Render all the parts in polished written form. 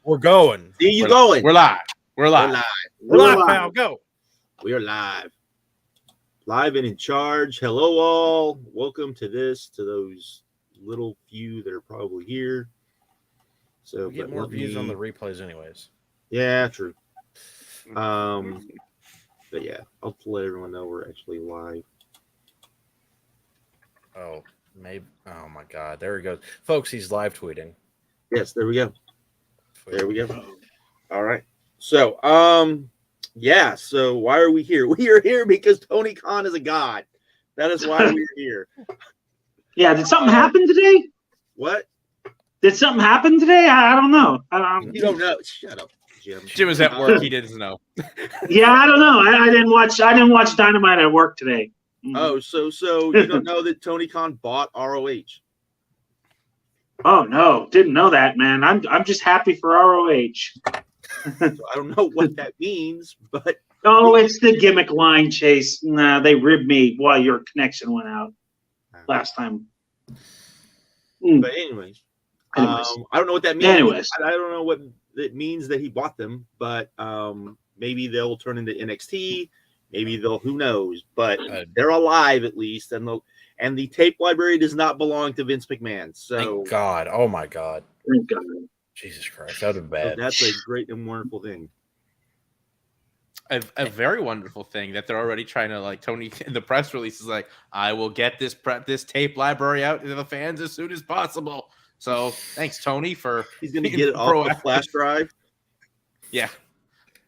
We're going. See you going. We're live. We're live. We're live, pal. Go. We are live. Live and in charge. Hello, all. Welcome to those little few that are probably here. So we get more views on the replays, anyways. Yeah, true. But yeah, I'll let everyone know we're actually live. Oh, maybe. Oh my God, there he goes, folks. He's live tweeting. Yes, there we go. There we go. All right. So, yeah. So why are we here? We are here because Tony Khan is a god. That is why we're here. Yeah. Did something happen today? What? Did something happen today? I don't know. You don't know. Shut up, Jim. Jim was at work. He didn't know. Yeah, I don't know. I didn't watch Dynamite at work today. Oh, so you don't know that Tony Khan bought ROH? Oh no, didn't know that, man. I'm just happy for ROH. So I don't know what that means, but it's the gimmick line, Chase. Nah, they ribbed me while your connection went out last time. But anyways. I don't know what that means. Anyways. I don't know what it means that he bought them, but maybe they'll turn into NXT. Maybe they'll, who knows? But they're alive at least, and the tape library does not belong to Vince McMahon. So thank God. Oh my God. Thank God. Jesus Christ, that would have been bad. So that's a great and wonderful thing. A very wonderful thing that they're already trying to, like, Tony in the press release is like, I will get this tape library out to the fans as soon as possible. So thanks, Tony, for he's going to get it off the flash drive. Yeah.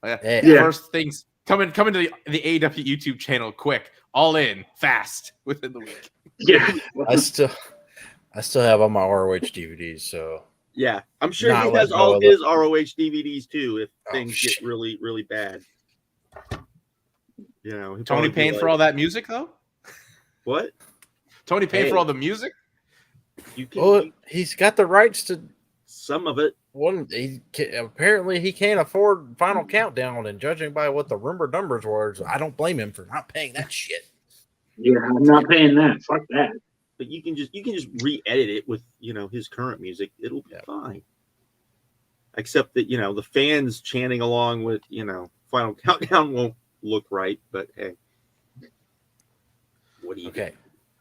Hey, First things coming to the AEW YouTube channel quick, all in fast within the week. Yeah. I still have all my ROH DVDs, so yeah, I'm sure he has all his ROH DVDs too. If things get really, really bad, you know, Tony paying for all that music though. What? Tony paying for all the music? He's got the rights to some of it. Apparently he can't afford Final Countdown, and judging by what the rumor numbers were, I don't blame him for not paying that shit. Yeah, I'm not paying that. Fuck that. But you can just re-edit it with, you know, his current music. It'll be fine. Except that, you know, the fans chanting along with, you know, Final Countdown won't look right. But hey, what do you? Okay.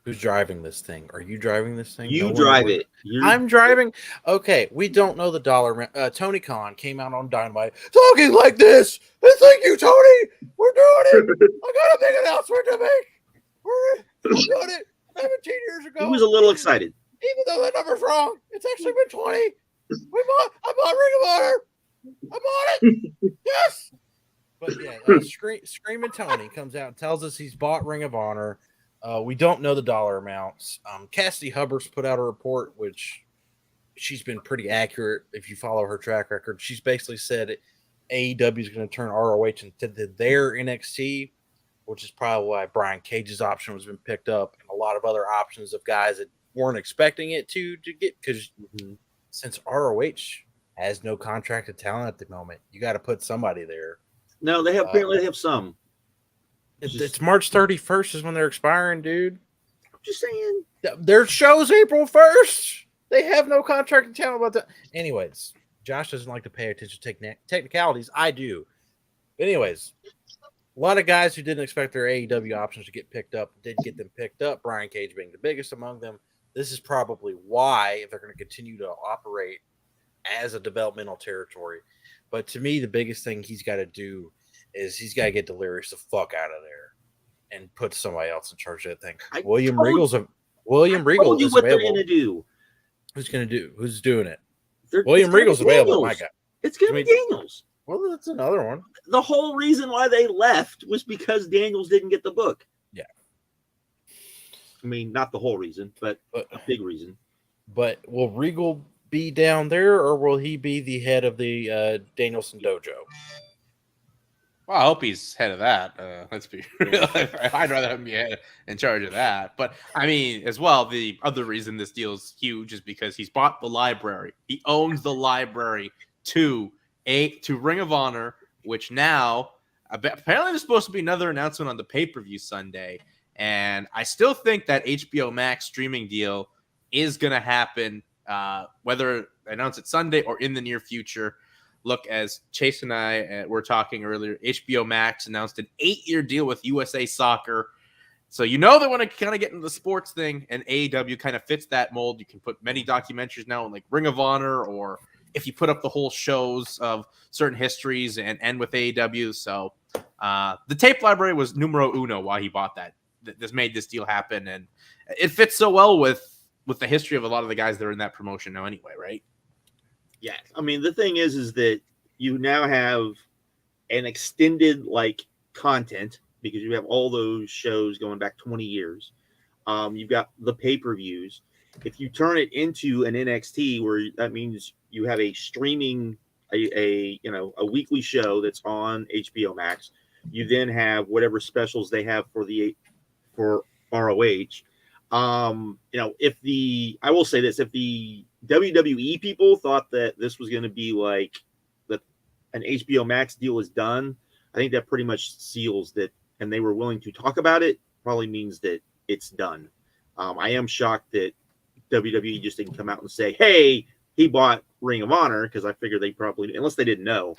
Who's driving this thing? Are you driving this thing? You drive it. I'm driving. Okay, we don't know the dollar. Tony Khan came out on Dynamite talking like this. And thank you, Tony. We're doing it. I got a big announcement to make. We're doing it 17 years ago. He was a little excited. Even though that number's wrong, it's actually been 20. I bought Ring of Honor. I bought it. Yes. But yeah, Screaming Tony comes out and tells us he's bought Ring of Honor. We don't know the dollar amounts. Cassidy Hubbard's put out a report, which she's been pretty accurate if you follow her track record. She's basically said AEW is going to turn ROH into their NXT, which is probably why Brian Cage's option has been picked up, and a lot of other options of guys that weren't expecting it to get, because since ROH has no contracted talent at the moment, you got to put somebody there. No, they have apparently they have some. It's March 31st is when they're expiring, dude. I'm just saying. Their show's April 1st. They have no contract to tell about that. Anyways, Josh doesn't like to pay attention to technicalities. I do. Anyways, a lot of guys who didn't expect their AEW options to get picked up did get them picked up, Brian Cage being the biggest among them. This is probably why, if they're going to continue to operate as a developmental territory. But to me, the biggest thing he's got to do is he's got to get Delirious the fuck out of there and put somebody else in charge of that thing. William Regal is available. They're going to do. Who's going to do? Who's doing it? William Regal's available. My God, it's going to be Daniels. Well, that's another one. The whole reason why they left was because Daniels didn't get the book. Yeah. I mean, not the whole reason, but a big reason. But will Regal be down there, or will he be the head of the Danielson dojo? Well, I hope he's head of that. Let's be real. I'd rather him be in charge of that. But, I mean, as well, the other reason this deal is huge is because he's bought the library. He owns the library to Ring of Honor, which now, apparently there's supposed to be another announcement on the pay-per-view Sunday. And I still think that HBO Max streaming deal is going to happen, whether they announce it Sunday or in the near future. look, as Chase and I were talking earlier, HBO Max announced an 8-year deal with USA Soccer. So they want to kind of get into the sports thing, and AEW kind of fits that mold. You can put many documentaries now on like Ring of Honor, or if you put up the whole shows of certain histories and end with AEW. So the tape library was numero uno while he bought that. This made this deal happen, and it fits so well with the history of a lot of the guys that are in that promotion now anyway, right? Yeah. I mean, the thing is that you now have an extended like content because you have all those shows going back 20 years. You've got the pay-per-views. If you turn it into an NXT, where that means you have a streaming, a weekly show that's on HBO Max, you then have whatever specials they have for ROH. I will say this, if the WWE people thought that this was going to be like that an HBO Max deal is done, I think that pretty much seals that, and they were willing to talk about it, probably means that it's done. I am shocked that WWE just didn't come out and say, hey, he bought Ring of Honor, because I figured they probably, unless they didn't know.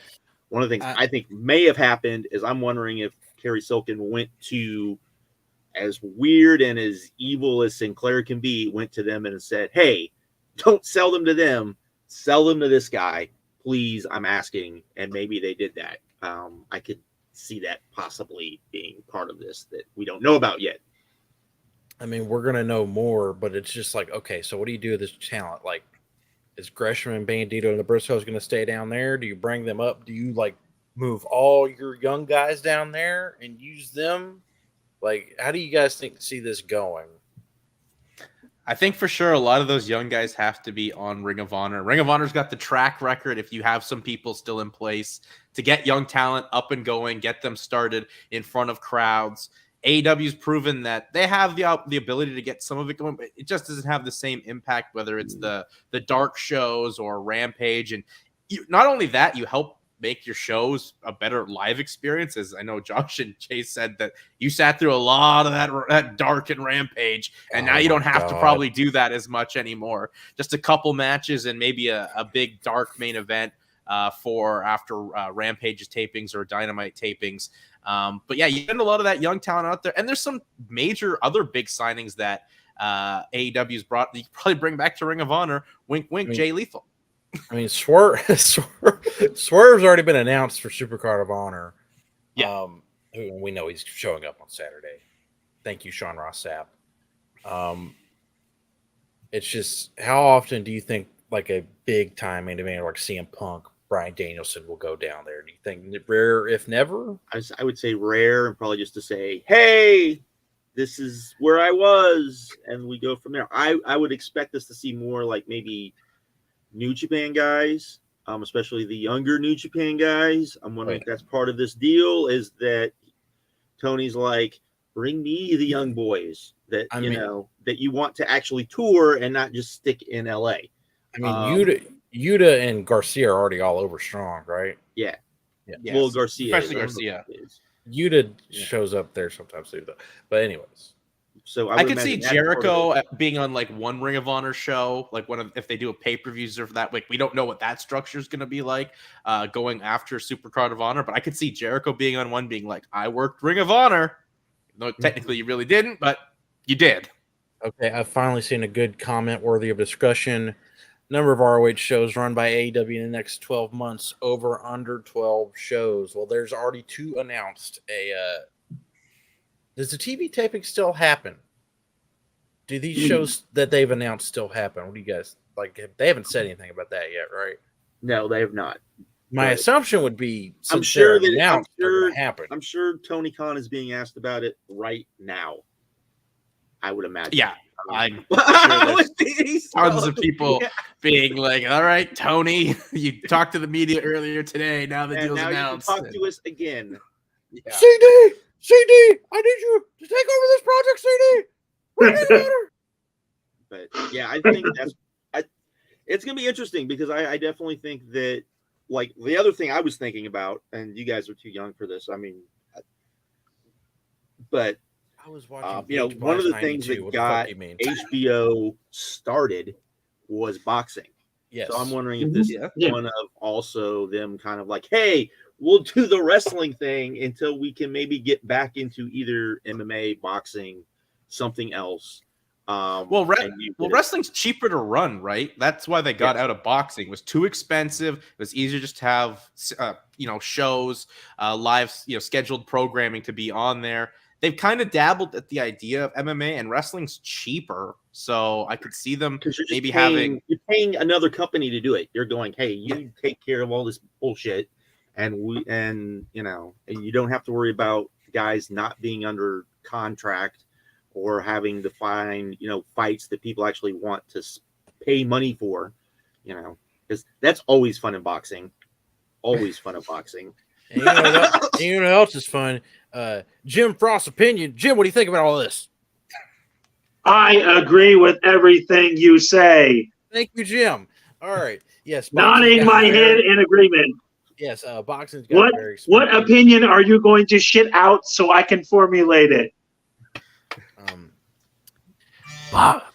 One of the things I think may have happened is I'm wondering if Kerry Silkin went to, as weird and as evil as Sinclair can be, went to them and said, hey, don't sell them to them, sell them to this guy, please, I'm asking. And maybe they did that. I could see that possibly being part of this that we don't know about yet. I mean, we're going to know more, but it's just like, okay, so what do you do with this talent? Like, is Gresham and Bandito and the Briscoes going to stay down there? Do you bring them up? Do you, like, move all your young guys down there and use them? Like, how do you guys see this going? I think for sure a lot of those young guys have to be on Ring of Honor. Ring of Honor's got the track record, if you have some people still in place, to get young talent up and going, get them started in front of crowds. AEW's proven that they have the ability to get some of it going, but it just doesn't have the same impact, whether it's the dark shows or Rampage. And not only that, you help make your shows a better live experience. As I know Josh and Chase said that you sat through a lot of that dark and Rampage, and now you don't have to probably do that as much anymore. Just a couple matches and maybe a big dark main event for after Rampage's tapings or Dynamite tapings. But yeah, you get a lot of that young talent out there, and there's some major other big signings that AEW's brought. You can probably bring back to Ring of Honor. Wink, wink, Jay Lethal. I mean, Swerve's already been announced for Supercard of Honor. Yeah, we know he's showing up on Saturday. Thank you, Sean Ross Sapp. It's just, how often do you think like a big time main event like CM Punk, Bryan Danielson will go down there? Do you think rare, if never? I would say rare, and probably just to say, hey, this is where I was, and we go from there. I would expect us to see more like maybe New Japan guys, especially the younger New Japan guys. I'm wondering if that's part of this deal, is that Tony's like, bring me the young boys that that you want to actually tour and not just stick in LA. I mean, Yuta and Garcia are already all over Strong, right? Yeah. Yes. Well, Garcia, especially Garcia. Yuta shows up there sometimes too, though. But anyways. So I could see Jericho being on like one Ring of Honor show, like if they do a pay-per-views or that. Like, we don't know what that structure is going to be like going after Supercard of Honor, but I could see Jericho being on one, being like, I worked Ring of Honor. No, technically you really didn't, but you did. Okay, I've finally seen a good comment worthy of discussion. Number of ROH shows run by AEW in the next 12 months, over under 12 shows. Well, there's already 2 announced. Does the TV taping still happen? Do these shows that they've announced still happen? What do you guys like? They haven't said anything about that yet, right? No, they have not. My assumption would be, I'm sure they're that going to happen. I'm sure Tony Khan is being asked about it right now. I would imagine. Yeah, I'm sure there's tons of people being like, "All right, Tony, you talked to the media earlier today. Now the deal's announced. You can talk to us again." Yeah. CD, I need you to take over this project, CD. We're getting better. But yeah, I think it's gonna be interesting, because I definitely think that, like, the other thing I was thinking about, and you guys are too young for this. I mean, but I was watching. One of the things that got HBO started was boxing. Yes. So I'm wondering if this is Yeah. one of also them kind of like, hey, we'll do the wrestling thing until we can maybe get back into either MMA, boxing, something else. Well, wrestling's cheaper to run, right? That's why they got out of boxing. It was too expensive. It was easier just to have, shows, live, scheduled programming to be on there. They've kind of dabbled at the idea of MMA, and wrestling's cheaper, so I could see them maybe you're paying another company to do it. You're going, hey, you take care of all this bullshit, and you don't have to worry about guys not being under contract or having to find fights that people actually want to pay money for, because that's always fun in boxing. Always fun in boxing. And you know what else is fun? Jim Frost's opinion. Jim, what do you think about all this? I agree with everything you say. Thank you, Jim. All right. Yes. Nodding my head in agreement. Yes. Boxing's got very what opinion are you going to shit out so I can formulate it?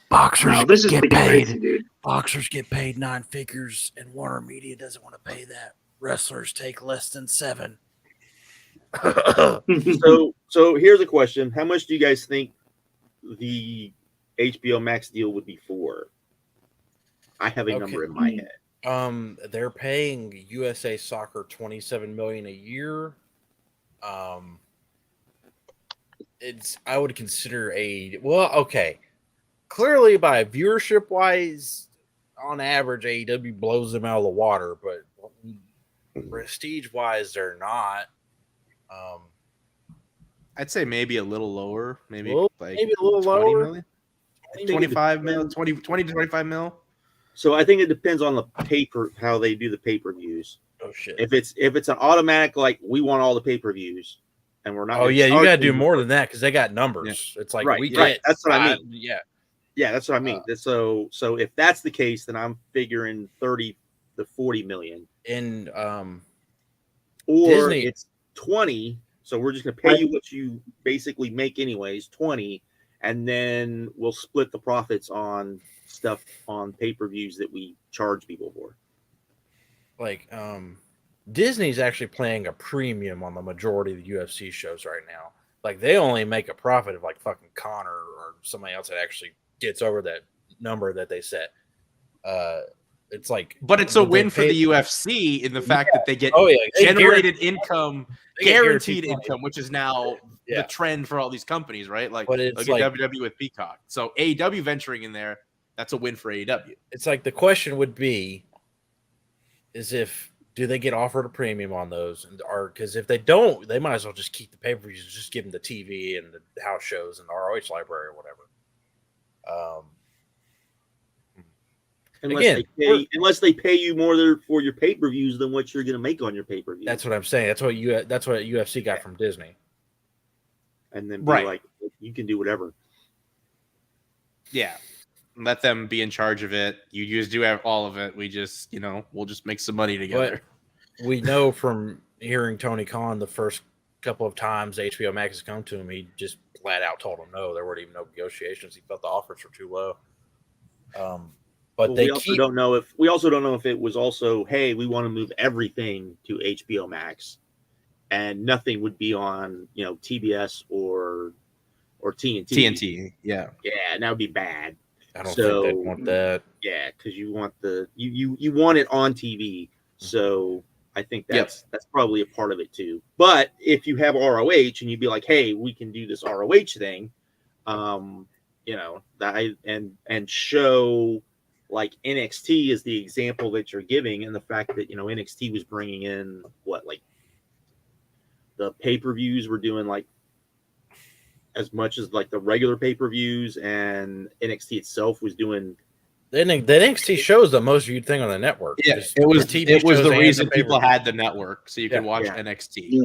Boxers get paid. Crazy, dude. Boxers get paid 9 figures, and Warner Media doesn't want to pay that. Wrestlers take less than 7. So here's a question: how much do you guys think the HBO Max deal would be for? I have a number in my head. They're paying USA Soccer $27 million a year. I would consider clearly by viewership wise, on average, AEW blows them out of the water, but prestige wise, they're not. I'd say maybe a little lower, maybe a little lower. Million? 25 mil, 20 to 25 mil. So I think it depends on the how they do the pay-per-views. Oh shit! If it's an automatic, like we want all the pay-per-views, and we're not. Oh yeah, you got to do more than that because they got numbers. Yeah. It's like That's what I mean. Yeah, that's what I mean. So if that's the case, then I'm figuring 30 to 40 million. And or Disney, it's 20. So we're just gonna pay you what you basically make anyways, 20, and then we'll split the profits on stuff on pay-per-views that we charge people for. Like Disney's actually playing a premium on the majority of the UFC shows right now. Like they only make a profit of like fucking Connor or somebody else that actually gets over that number that they set. It's like, but it's a win for the UFC in the fact that they get generated income, guaranteed income, which is now the trend for all these companies, right? Like, look at WWE with Peacock. So AEW venturing in there, that's a win for AEW. It's like the question would be, do they get offered a premium on those? Because if they don't, they might as well just keep the pay-per-views, just give them the TV and the house shows and the ROH library or whatever. Unless they pay you more for your pay-per-views than what you're going to make on your pay-per-view. That's what I'm saying. That's what UFC got from Disney. And then be like, you can do whatever. Yeah. Let them be in charge of it. You just do have all of it. We just, we'll just make some money together. But we know from hearing Tony Khan the first couple of times HBO Max has come to him, he just flat out told him no. There weren't even no negotiations. He felt the offers were too low. But we also don't know if it was also, hey, we want to move everything to HBO Max, and nothing would be on TBS or TNT. TNT, yeah, and that would be bad. I don't think they'd want that. Yeah, because you want you want it on TV. So I think that's probably a part of it too. But if you have ROH and you'd be like, hey, we can do this ROH thing, and show. Like NXT is the example that you're giving, and the fact that NXT was bringing in the pay-per-views were doing like as much as like the regular pay-per-views, and NXT itself was doing the NXT shows the most viewed thing on the network. Yeah, it was the reason people had the network, so you could watch NXT.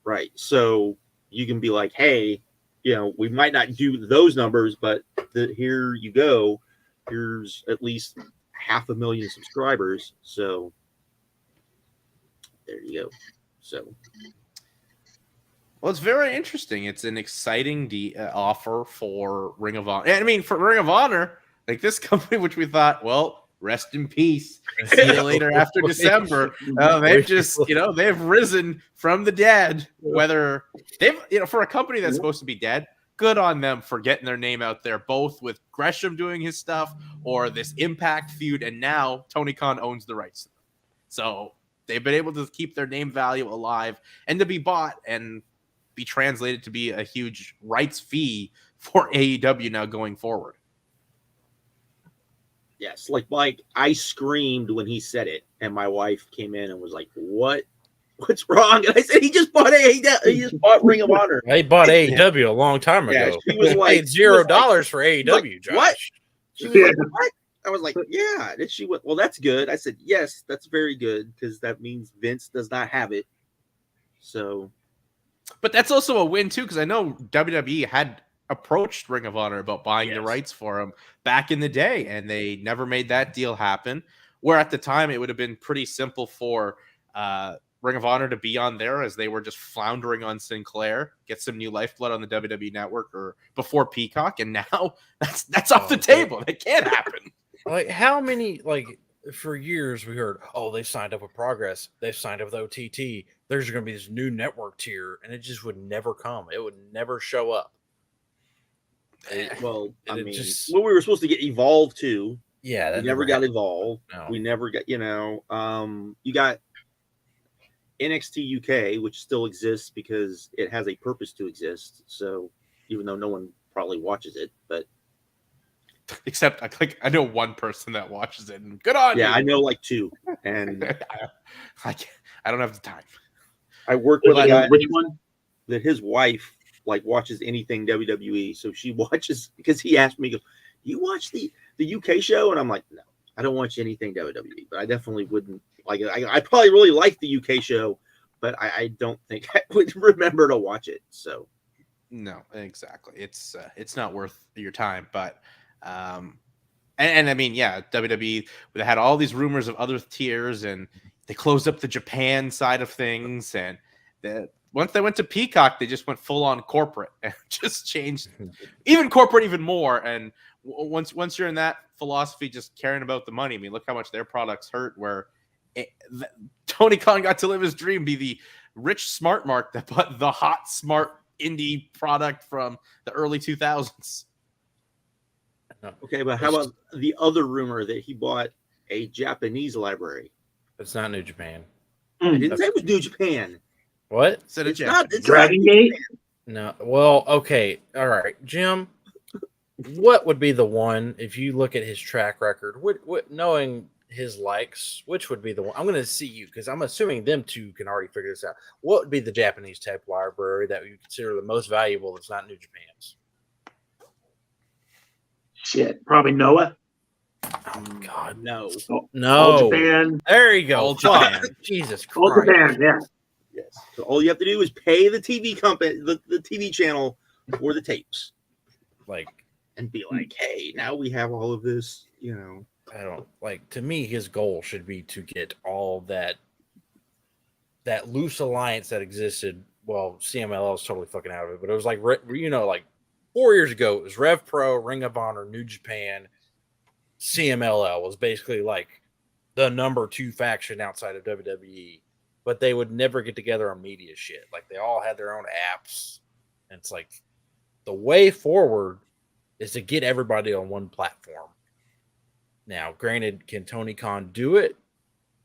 Right. So you can be like, hey, we might not do those numbers, but here you go. Here's at least 500,000 subscribers. So there you go. So, well, it's very interesting. It's an exciting offer for Ring of Honor. I mean, for Ring of Honor, like this company, which we thought, well, rest in peace. See you later after December. They've just, they've risen from the dead. Whether they've, for a company that's supposed to be dead, good on them for getting their name out there, both with Gresham doing his stuff or this Impact feud. And now Tony Khan owns the rights. So they've been able to keep their name value alive and to be bought and be translated to be a huge rights fee for AEW now going forward. Yes, like Mike, I screamed when he said it, and my wife came in and was like, what's wrong? And I said, he just bought AEW. He just bought Ring of Honor. They bought AEW a long time ago. Yeah, she was like, paid $0 for AEW, like, Josh. What? She was like, what? I was like, yeah. And she went, well, that's good. I said, yes, that's very good, because that means Vince does not have it. So, but that's also a win too, because I know WWE had approached Ring of Honor about buying the rights for him back in the day, and they never made that deal happen. Where at the time it would have been pretty simple for Ring of Honor to be on there, as they were just floundering on Sinclair, get some new lifeblood on the WWE network or before Peacock, and now that's off the table. That can't happen. Like, how many, for years we heard, they signed up with Progress, they've signed up with OTT, there's going to be this new network tier, and it just would never come. It would never show up. Well, I mean, we were supposed to get Evolve too. Yeah, that we never got Evolve. No. We never got, you got NXT UK, which still exists because it has a purpose to exist. So even though no one probably watches it, but except I know one person that watches it, and good on you. Yeah, I know like two, and I don't have the time. I work with a guy. Which one? That his wife watches anything WWE, so she watches, because he asked me, "Do you watch the UK show?" And I'm like, "No, I don't watch anything WWE, but I definitely wouldn't like it. I probably really like the UK show, but I don't think I would remember to watch it." So, no, exactly. It's not worth your time, but. And I mean, yeah, WWE, they had all these rumors of other tiers, and they closed up the Japan side of things. And once they went to Peacock, they just went full on corporate and just changed even corporate even more. And once you're in that philosophy, just caring about the money, I mean, look how much their products hurt, where Tony Khan got to live his dream, be the rich smart mark that bought the hot, smart indie product from the early 2000s. Okay, but how about the other rumor that he bought a Japanese library? It's not New Japan. I didn't say it was New Japan. What? It's not. It's Dragon Gate? No. Well, okay. All right. Jim, what would be the one, if you look at his track record, knowing his likes, which would be the one? I'm going to see you, because I'm assuming them two can already figure this out. What would be the Japanese type library that you consider the most valuable that's not New Japan's? Shit, probably Noah. Oh God, no. No. All Japan. There you go. All Japan. Jesus All Christ. Japan, yeah. Yes. So all you have to do is pay the TV company, the TV channel, for the tapes, and be like, "Hey, now we have all of this." I don't to me, his goal should be to get all that loose alliance that existed. Well, CMLL is totally fucking out of it, but it was 4 years ago, it was Rev Pro, Ring of Honor, New Japan, CMLL was basically the number 2 faction outside of WWE, but they would never get together on media shit. They all had their own apps, and it's the way forward is to get everybody on one platform. Now, granted, can Tony Khan do it?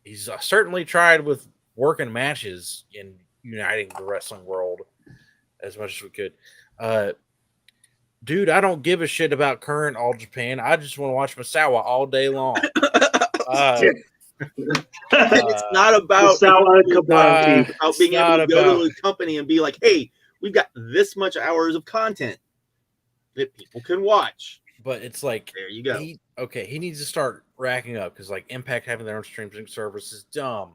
He's certainly tried with working matches and uniting the wrestling world as much as we could. Dude, I don't give a shit about current All Japan. I just want to watch Misawa all day long. It's not about being able to go to a company and be like, "Hey, we've got this much hours of content that people can watch." But it's there you go. He needs to start racking up, because Impact having their own streaming service is dumb.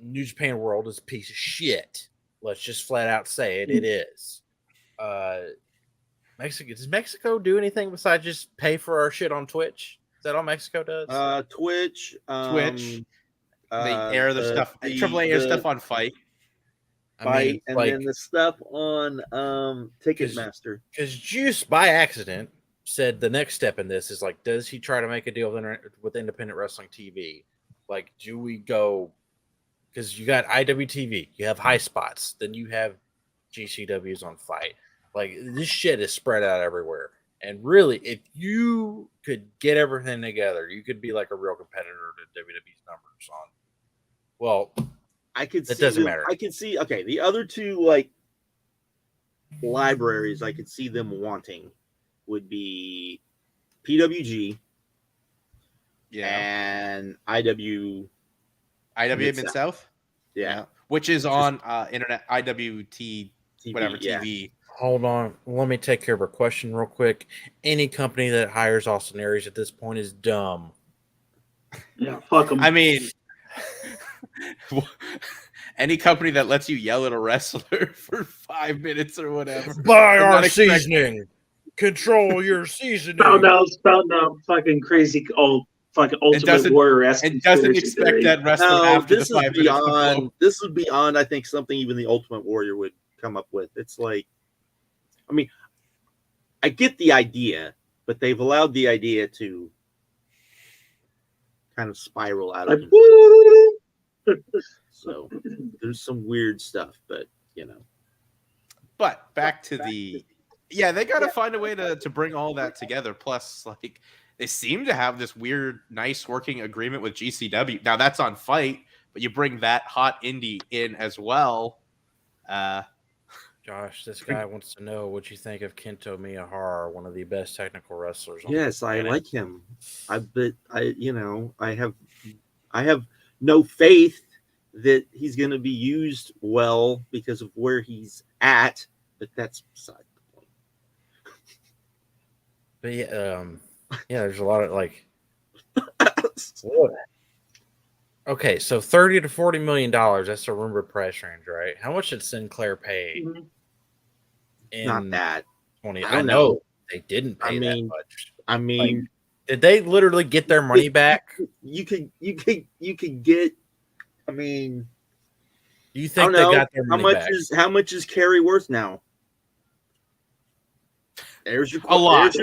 New Japan World is a piece of shit. Let's just flat out say it. It is. Mexico, does Mexico do anything besides just pay for our shit on Twitch? Is that all Mexico does? Twitch. They air the stuff. AAA airs stuff on Fight. And then the stuff on Ticketmaster. Because Juice, by accident, said the next step in this is like, does he try to make a deal with independent wrestling TV? Like, do we go? Because you got IWTV, you have High Spots, then you have GCWs on Fight. Like, this shit is spread out everywhere. And really, if you could get everything together, you could be like a real competitor to WWE's numbers on. Well, I could it see doesn't them, matter. I could see, okay, the other two like libraries I could see them wanting would be PWG and IW Mid-South. Yeah. Which is on internet IWT whatever yeah. TV. Hold on. Let me take care of a question real quick. Any company that hires Austin Aries at this point is dumb. Yeah, fuck them. I mean, any company that lets you yell at a wrestler for 5 minutes or whatever. Buy our seasoning. Control your seasoning. Spouting out fucking crazy old fucking Ultimate Warrior-esque. And doesn't expect that wrestler after the 5 minutes. This is beyond, I think, something even the Ultimate Warrior would come up with. It's like, I mean, I get the idea, but they've allowed the idea to kind of spiral out of control. So there's some weird stuff, but you know. But back to the they got to find a way to bring all that together. Plus, like, they seem to have this weird, nice working agreement with GCW. Now that's on Fight, but you bring that hot indie in as well. Josh, this guy wants to know what you think of Kento Miyahara, one of the best technical wrestlers. Yes, I like him. I have no faith that he's going to be used well because of where he's at, but that's beside the point. But there's a lot of like. Okay, so $30 to $40 million. That's the rumored price range, right? How much did Sinclair pay? Not that 20. I know they didn't pay that much. I mean, like, did they literally get their money back? You could get. I mean, do you think they got their money back? How much is Kerry worth now? There's your lot.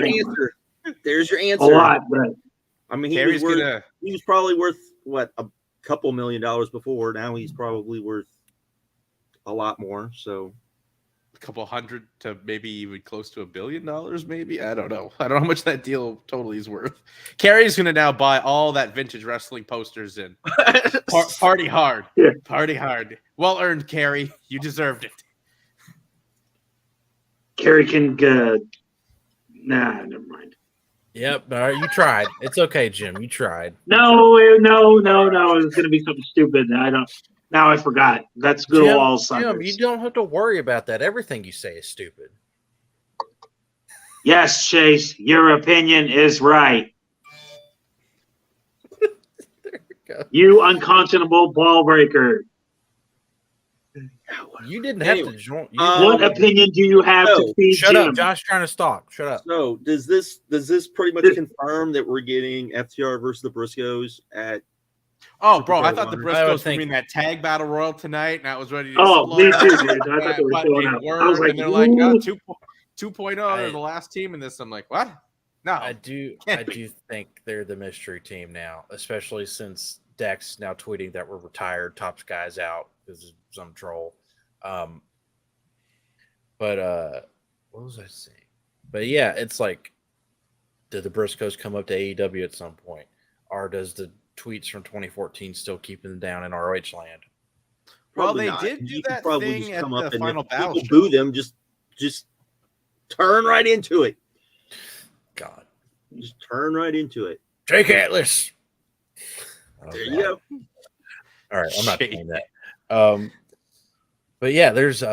There's your answer. A lot, but I mean, he was probably worth what, a couple $1 million before. Now he's probably worth a lot more. So a couple hundred to maybe even close to $1 billion, maybe. I don't know. I don't know how much that deal totally is worth. Kerry's going to now buy all that vintage wrestling posters and party hard. Yeah. Party hard. Well earned, Kerry. You deserved it. Kerry can nah, never mind. Yep, you tried. It's okay, Jim. You tried. No. It was going to be something stupid. Now I forgot. That's good old all Sundays. Jim, you don't have to worry about that. Everything you say is stupid. Yes, Chase, your opinion is right. There you go. You unconscionable ball breaker. You didn't have to join. What opinion do you have to feed Shut Jim? up. Josh trying to talk. Shut up. So does this pretty much confirm that we're getting FTR versus the Briscoes at? Oh, bro, I thought the Briscoes were in that tag battle royal tonight, and I was ready to me too, dude. I thought they were showing up. I was like, and they're like, 2.0, they're the last team in this. I'm like, what? No. I do think they're the mystery team now, especially since Dex now tweeting that we're retired, tops guys out because of some troll. But what was I saying? But yeah, it's like, did the Briscoes come up to AEW at some point? Or does the tweets from 2014 still keep them down in ROH land? Probably well, they did do that thing at the final battle. People boo them, just turn right into it. God. Just turn right into it. Jake Atlas. There you go. All right, I'm not doing that. But yeah, there's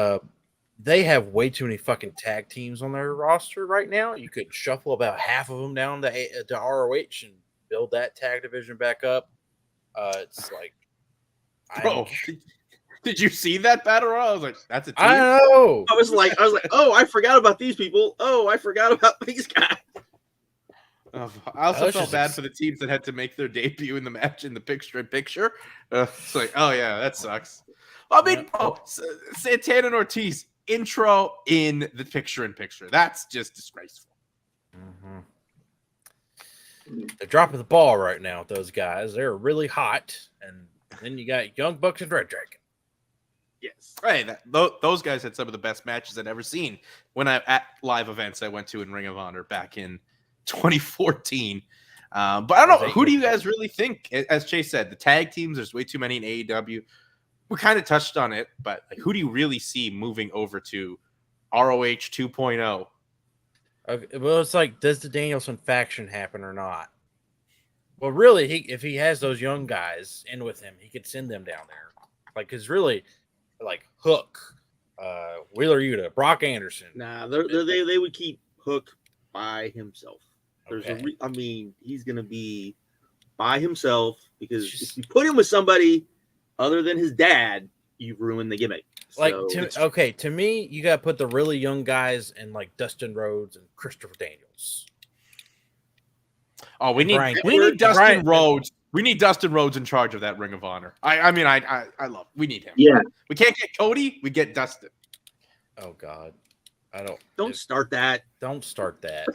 they have way too many fucking tag teams on their roster right now. You could shuffle about half of them down to ROH and build that tag division back up. It's like, bro, did you see that battle royal? I was like, that's a team. I know. I was like, oh, I forgot about these people. Oh, I forgot about these guys. I also felt bad for the teams that had to make their debut in the match in the picture-in-picture. It's like, oh yeah, that sucks. I mean, Santana and Ortiz intro in the picture-in-picture. That's just disgraceful. Mm-hmm. They're dropping the ball right now with those guys. They're really hot. And then you got Young Bucks and Red Dragon. Yes. Right. Those guys had some of the best matches I'd ever seen at live events I went to in Ring of Honor back in 2014. But I don't know. Who do you guys really think? As Chase said, the tag teams, there's way too many in AEW. We kind of touched on it, but who do you really see moving over to ROH 2.0? Okay, well, it's like, does the Danielson faction happen or not? Well, really, if he has those young guys in with him, he could send them down there. Like, because really, like Hook, Wheeler Yuta, Brock Anderson. Nah, they would keep Hook by himself. Okay. He's gonna be by himself because if you put him with somebody other than his dad, you've ruined the gimmick. Like, to me, you got to put the really young guys in like Dustin Rhodes and Christopher Daniels. Oh, we need Dustin Rhodes. We need Dustin Rhodes in charge of that Ring of Honor. I love. We need him. Yeah. We can't get Cody. We get Dustin. Oh God, Don't start that. Don't start that.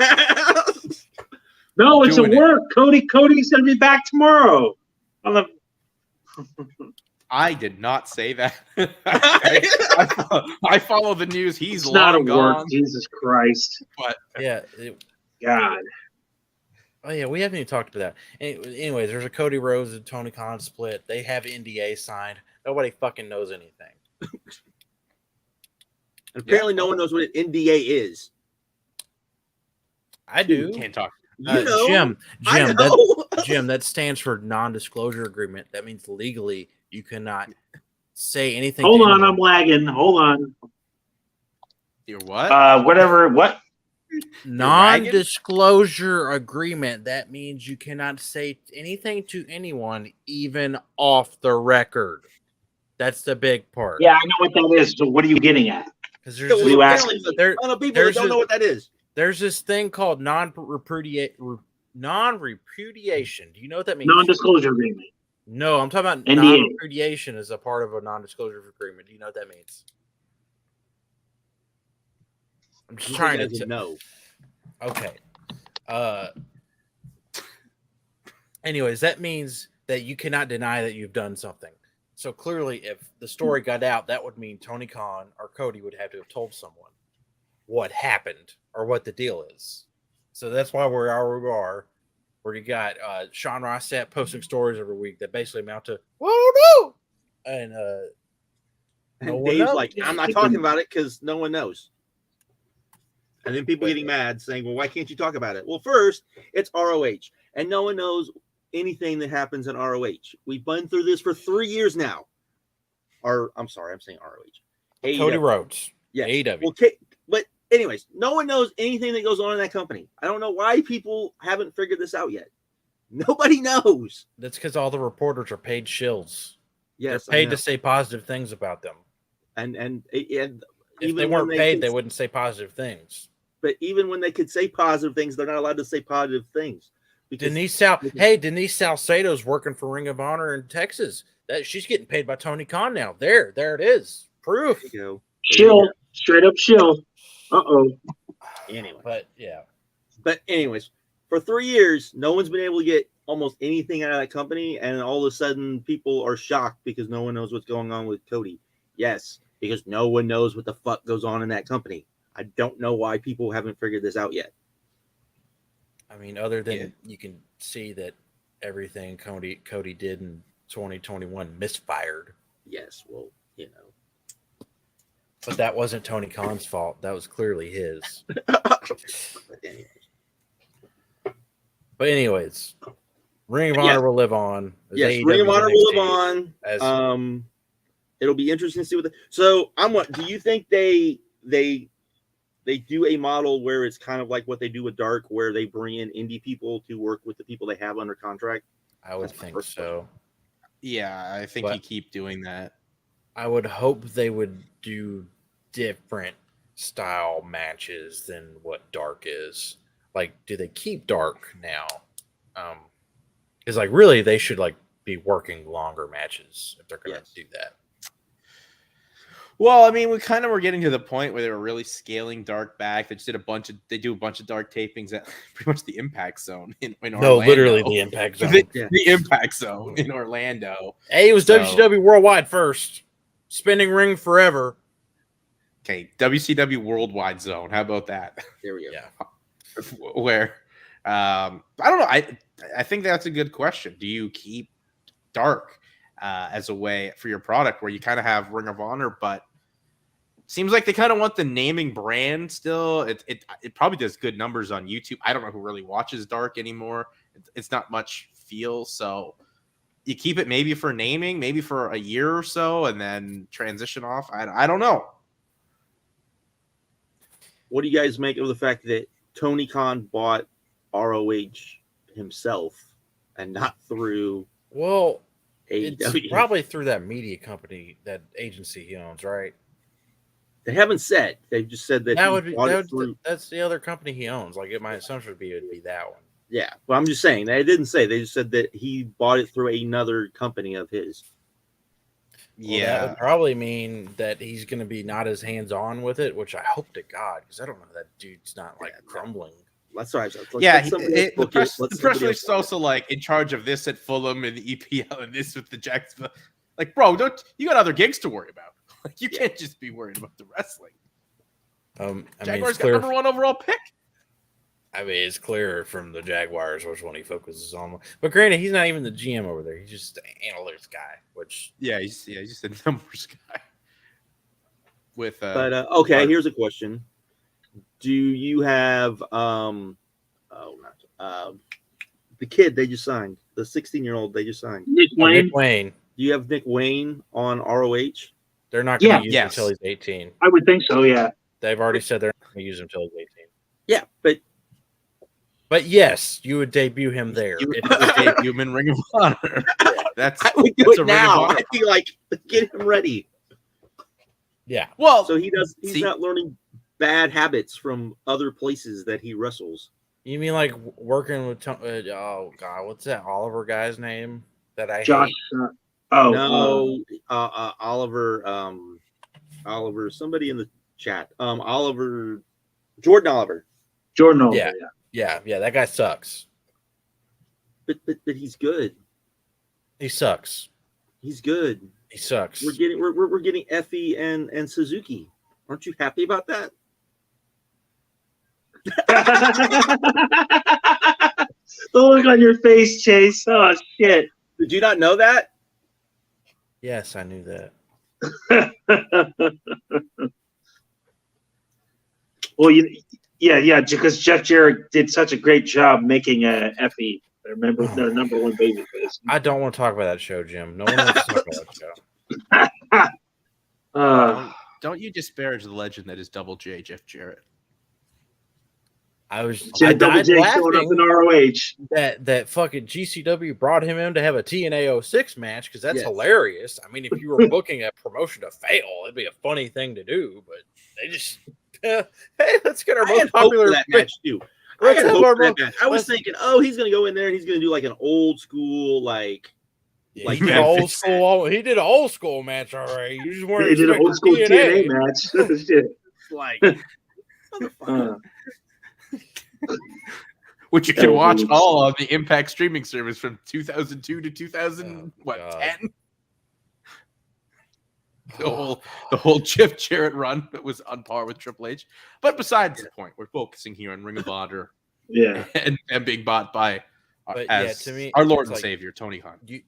No, it's a work. Cody's gonna be back tomorrow. I did not say that. I follow the news. He's not a gone. work. Jesus Christ. But yeah, God. Oh yeah, we haven't even talked about that. Anyways, there's a Cody Rhodes and Tony Khan split. They have NDA signed. Nobody fucking knows anything. Apparently, no one knows what an NDA is. I do. You can't talk. Jim, that stands for non-disclosure agreement. That means legally you cannot say anything. Hold on, I'm lagging. Hold on. You're what? What? Non-disclosure agreement. That means you cannot say anything to anyone, even off the record. That's the big part. Yeah, I know what that is. So what are you getting at? Because there's people that don't know what that is. There's this thing called non-repudiation. Do you know what that means? Non-disclosure agreement. No, I'm talking about NDA. Non-repudiation is a part of a non-disclosure agreement. Do you know what that means? I'm just trying to know. Okay. Anyways, that means that you cannot deny that you've done something. So clearly, if the story got out, that would mean Tony Khan or Cody would have to have told someone what happened or what the deal is. So that's why we are, where you got Sean Ross Sapp posting stories every week that basically amount to, well, I don't know. And Dave's like, I'm not talking about it because no one knows. And then people getting mad saying, well, why can't you talk about it? Well, first, it's ROH, and no one knows anything that happens in ROH. We've been through this for 3 years now. I'm saying ROH. AEW. Cody Rhodes. Yeah. AEW. Well, but anyways, no one knows anything that goes on in that company. I don't know why people haven't figured this out yet. Nobody knows. That's because all the reporters are paid shills. Yes, they're paid to say positive things about them. And if they weren't paid, they wouldn't say positive things. But even when they could say positive things, they're not allowed to say positive things. Denise Salcedo's working for Ring of Honor in Texas. She's getting paid by Tony Khan now. There it is. Proof. There you go. Shill. Straight up shill. Uh-oh. Anyway. But anyways, for 3 years, no one's been able to get almost anything out of that company, and all of a sudden people are shocked because no one knows what's going on with Cody. Yes, because no one knows what the fuck goes on in that company. I don't know why people haven't figured this out yet. I mean, other than you can see that everything Cody did in 2021 misfired. Yes, well, But that wasn't Tony Khan's fault. That was clearly his. But anyways, Ring of Honor will live on. Yes, Ring of Honor will live on. It'll be interesting to see what. Do you think they do a model where it's kind of like what they do with Dark, where they bring in indie people to work with the people they have under contract? I would think so. Yeah, I think you keep doing that. I would hope they would do different style matches than what Dark is. Like, do they keep Dark now? Because really they should be working longer matches if they're going to do that. Well, I mean, we kind of were getting to the point where they were really scaling Dark back. They just did they do a bunch of Dark tapings at pretty much the Impact Zone in Orlando. No, literally the Impact Zone. The Impact Zone in Orlando. Hey, it was WCW Worldwide first. Spinning ring forever. Okay, WCW Worldwide Zone. How about that? There we go. Yeah. Where, I don't know. I think that's a good question. Do you keep Dark as a way for your product where you kind of have Ring of Honor, but seems like they kind of want the naming brand still. It probably does good numbers on YouTube. I don't know who really watches Dark anymore. It's not much feel, so you keep it maybe for naming, maybe for a year or so, and then transition off. I don't know. What do you guys make of the fact that Tony Khan bought ROH himself and not through Well, AEW? it's probably through that media company, that agency he owns, right? They haven't said. They've just said that that's the other company he owns. Like, my assumption would be that one. Yeah, but I'm just saying they didn't say. They just said that he bought it through another company of his. Well, that would probably mean that he's going to be not as hands-on with it, which I hope to God, because I don't know that dude's not like crumbling. That's right. The press release is also like in charge of this at Fulham and the EPL and this with the Jacksonville. Like, bro, you got other gigs to worry about. Like, you can't just be worried about the wrestling. Jaguars got number 1 overall pick. I mean, it's clear from the Jaguars which one he focuses on. But granted, he's not even the GM over there. He's just the analytics guy. Which he's just a numbers guy. Okay, here's a question: do you have the kid they just signed, the 16-year-old they just signed, Nick Wayne? Do you have Nick Wayne on ROH? They're not going to use him until he's 18. I would think so. Yeah, they've already said they're not going to use him until he's 18. Yeah, But yes, you would debut him there. You would debut him in Ring of Honor. I would do it now. I'd be like, get him ready. Yeah. Well, so he's not learning bad habits from other places that he wrestles. You mean like working with oh God, what's that Oliver guy's name that I Josh? hate? Oliver. Somebody in the chat. Jordan Oliver. Yeah, that guy sucks. But he's good. He sucks. He's good. He sucks. We're getting Effie and Suzuki. Aren't you happy about that? The look on your face, Chase. Oh shit! Did you not know that? Yes, I knew that. Well, because Jeff Jarrett did such a great job making Effie their number 1 baby face. I don't want to talk about that show, Jim. No one wants to talk about that show. Don't you disparage the legend that is Double J, Jeff Jarrett? Double J showing up in ROH. That fucking GCW brought him in to have a TNA 06 match because that's hilarious. I mean, if you were booking a promotion to fail, it'd be a funny thing to do, but they just hey, let's get our most popular that match too. I was thinking, he's gonna go in there and he's gonna do like an old school he did an old school match already. You just weren't. He did an old school TNA match. Shit. Which you can watch all on the Impact streaming service from 2002 to 2010. The whole Jeff Jarrett run that was on par with Triple H. But besides the point, we're focusing here on Ring of Honor. And being bought by to me, our Lord and Savior Tony Khan. You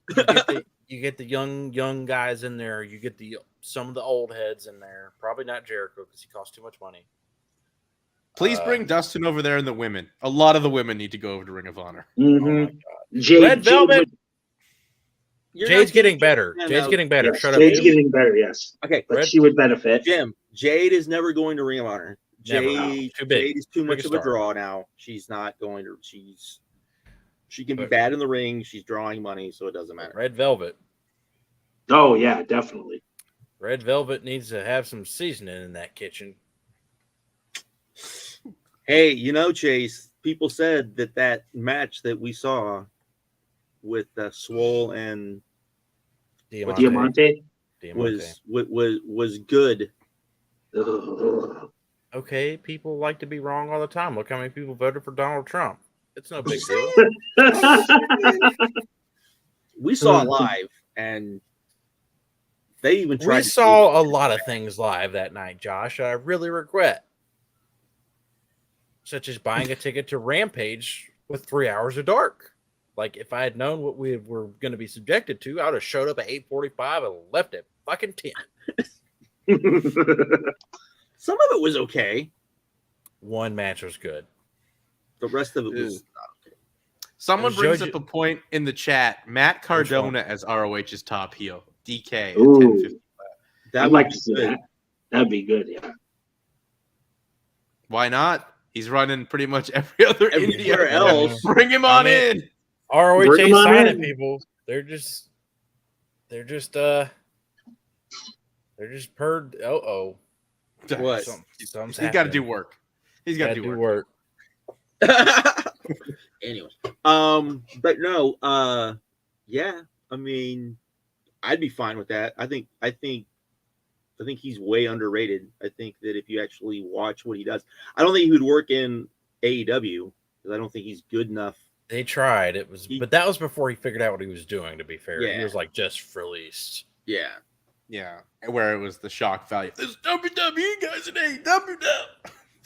get the young guys in there. You get some of the old heads in there. Probably not Jericho because he costs too much money. Please bring Dustin over there and the women. A lot of the women need to go over to Ring of Honor. Mm-hmm. Red Velvet. Jade's getting better. Jade's getting better. Yes, Jade's getting better, yes. Okay. But she would benefit. Jim, Jade is never going to Ring of Honor. Jade is too much of a draw now. She's not going to. She can be bad in the ring. She's drawing money, so it doesn't matter. Red Velvet. Oh, yeah, definitely. Red Velvet needs to have some seasoning in that kitchen. Hey, Chase, people said that match that we saw with Swole and Diamante. was good. Okay, people like to be wrong all the time. Look how many people voted for Donald Trump. It's no big deal. We saw it live, and they even tried. We saw a lot of things live that night, Josh. I really regret, such as buying a ticket to Rampage with 3 hours of dark. Like, if I had known what we were going to be subjected to, I would have showed up at 8:45 and left at fucking 10. Some of it was okay. One match was good. The rest of it was not okay. Someone brings up a point in the chat. Matt Cardona as ROH's top heel. DK at Ooh. 10:50. I'd like to see that. That'd be good, yeah. Why not? He's running pretty much every other Everywhere India else. Bring him on in. ROH Bring ain't 'em on signing in. people. They're just purred. What? Something's He's got to do happening. work. He's got to do work. Anyway, but no, yeah. I mean, I'd be fine with that. I think he's way underrated. I think that if you actually watch what he does, I don't think he would work in AEW because I don't think he's good enough. They tried. But that was before he figured out what he was doing. To be fair, Yeah. he was like just released. Yeah. Yeah, where it was the shock value. This WWE guys in AEW now.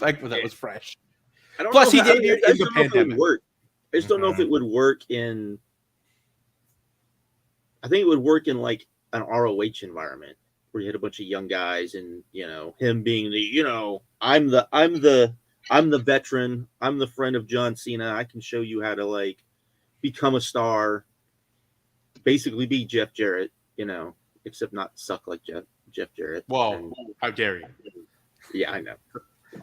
Like when that was fresh. I don't Plus, know he how- debuted I in the just don't know if it would pandemic. work. I just don't know if it would work in. I think it would work in like an ROH environment where you had a bunch of young guys, and him being the I'm the veteran. I'm the friend of John Cena. I can show you how to like become a star. Basically, be Jeff Jarrett. Except not suck like Jeff Jarrett. Whoa, And, how dare you? yeah, I know.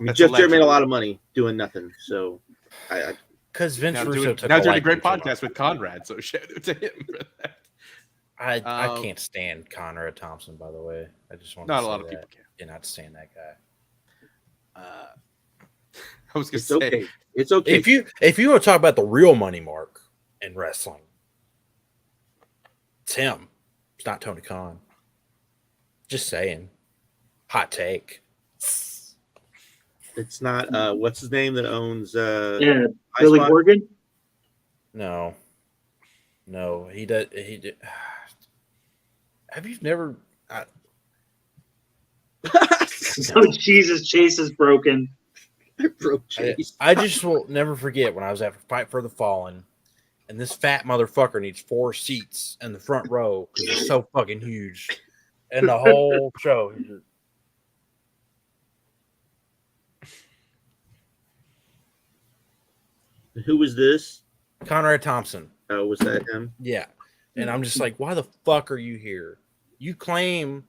That's Jeff a Jarrett made legend. a lot of money doing nothing. So, Because Vince Now Russo doing, took now a doing a liking great to him. podcast with Conrad, so shout out to him for that. I can't stand Conrad Thompson, by the way. I just want to Not say a lot of that. people can. Cannot stand that guy. I was gonna it's say, okay. It's okay. If you want to talk about the real money mark in wrestling, it's him. It's not Tony Khan. Just saying. Hot take. It's not what's his name that owns Yeah, High Billy Spot? Corgan. No, he did. Have you never? Oh Jesus, Chase is broken. Broke Chase. I just will never forget when I was at Fight for the Fallen, and this fat motherfucker needs 4 seats in the front row because he's so fucking huge, and the whole show. Who was this? Conrad Thompson. Oh, was that him? Yeah. And I'm just like, why the fuck are you here? You claim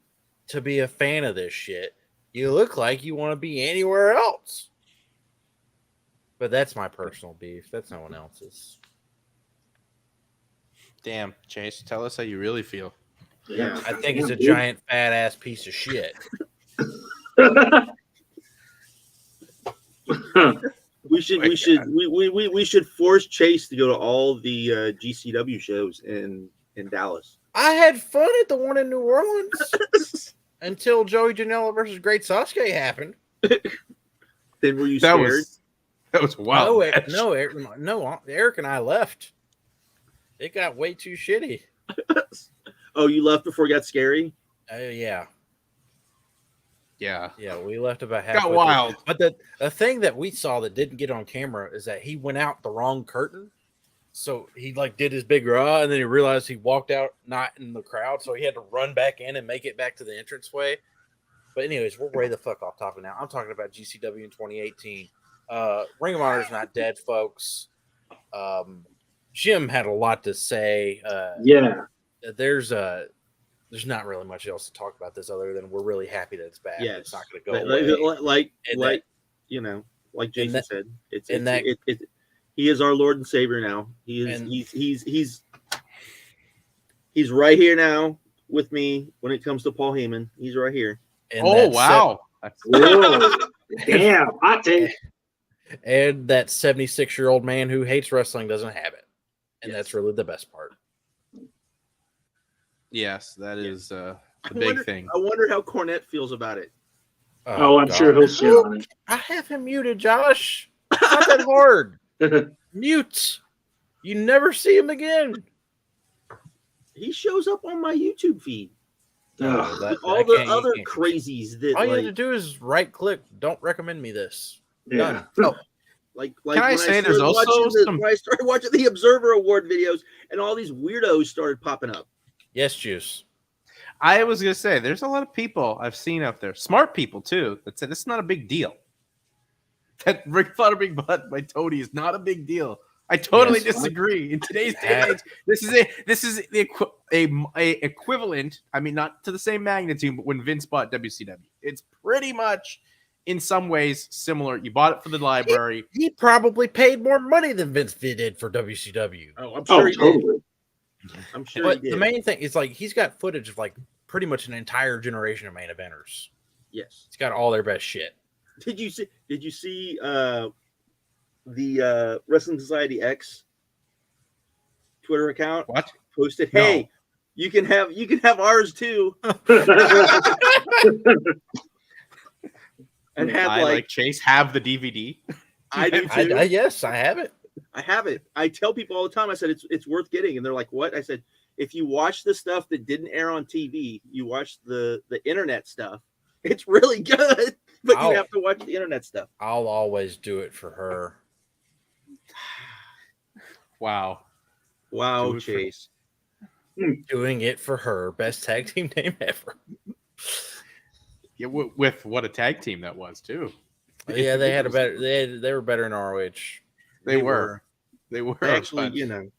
to be a fan of this shit. You look like you want to be anywhere else. But that's my personal beef. That's no one else's. damn, Chase, tell us how you really feel. Yeah. I think he's a giant fat ass piece of shit. We should force Chase to go to all the GCW shows in Dallas. I had fun at the one in New Orleans until Joey Janela versus Great Sasuke happened. Then were you scared? That was wild. No, Eric and I left. It got way too shitty. Oh, you left before it got scary? Yeah. Yeah. Yeah, we left about halfway. Got wild. But the thing that we saw that didn't get on camera is that he went out the wrong curtain. So he like did his big raw, and then he realized he walked out not in the crowd, so he had to run back in and make it back to the entranceway. But anyways, we're way the fuck off topic now. I'm talking about GCW in 2018. Ring of Honor is not dead, folks. Jim had a lot to say. Yeah. There's not really much else to talk about this other than we're really happy that it's back. Yes. It's not going to go away. Like Jason said, that- he is our Lord and Savior now. He's right here now with me when it comes to Paul Heyman. He's right here. And Oh, that wow. Whoa. Damn. Hot take. And that 76-year-old man who hates wrestling doesn't have it. And Yes. that's really the best part. Yes, that is The big thing. I wonder how Cornette feels about it. Oh, I'm sure he'll shit on it. I have him muted, Josh. It's not that hard. Mute. You never see him again. He shows up on my YouTube feed. Ugh. The other crazies that all you have to do is right click. Don't recommend me this. Yeah. Done. Like Can I say there's also when I started watching the Observer Award videos and all these weirdos started popping up. Yes, Juice. I was gonna say there's a lot of people I've seen out there, smart people too, that said it's not a big deal. That Rick Flair being butt by Tony is not a big deal. I totally disagree. In today's day and age, this is the equivalent. I mean, not to the same magnitude, but when Vince bought WCW, it's pretty much in some ways similar. You bought it for the library. He probably paid more money than Vince did for WCW. Oh, I'm sure he totally. did. I'm sure But he did. the main thing is like he's got footage of like pretty much an entire generation of main eventers. Yes. He's got all their best shit. Did you see the Wrestling Society X Twitter account? What? Posted, hey, No. you can have ours too. And had I like Chase have the DVD. I do too. Yes, I have it. I have it. I tell people all the time. I said it's worth getting, and they're like, "What?" I said, "If you watch the stuff that didn't air on TV, you watch the internet stuff. It's really good, but you have to watch the internet stuff." I'll always do it for her. Wow, Chase. Doing it for her. Best tag team name ever. Yeah, with what a tag team that was too. Yeah, they had a better. They were better in ROH. They were Actually,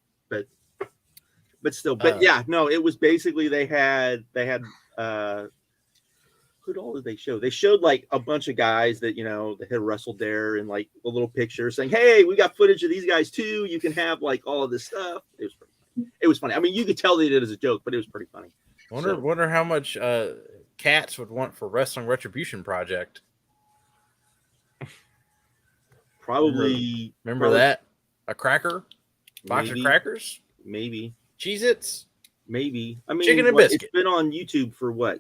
but still, yeah, no, it was basically they had who all did they show? They showed like a bunch of guys that that had wrestled there and like a little picture saying, "Hey, we got footage of these guys too. You can have like all of this stuff." It was funny. I mean, you could tell they did it as a joke, but it was pretty funny. Wonder how much Cats would want for Wrestling Retribution Project. Probably. Remember that? A cracker? Box of crackers? Maybe. Cheez-Its? Maybe. I mean, chicken and biscuit. It's been on YouTube for what?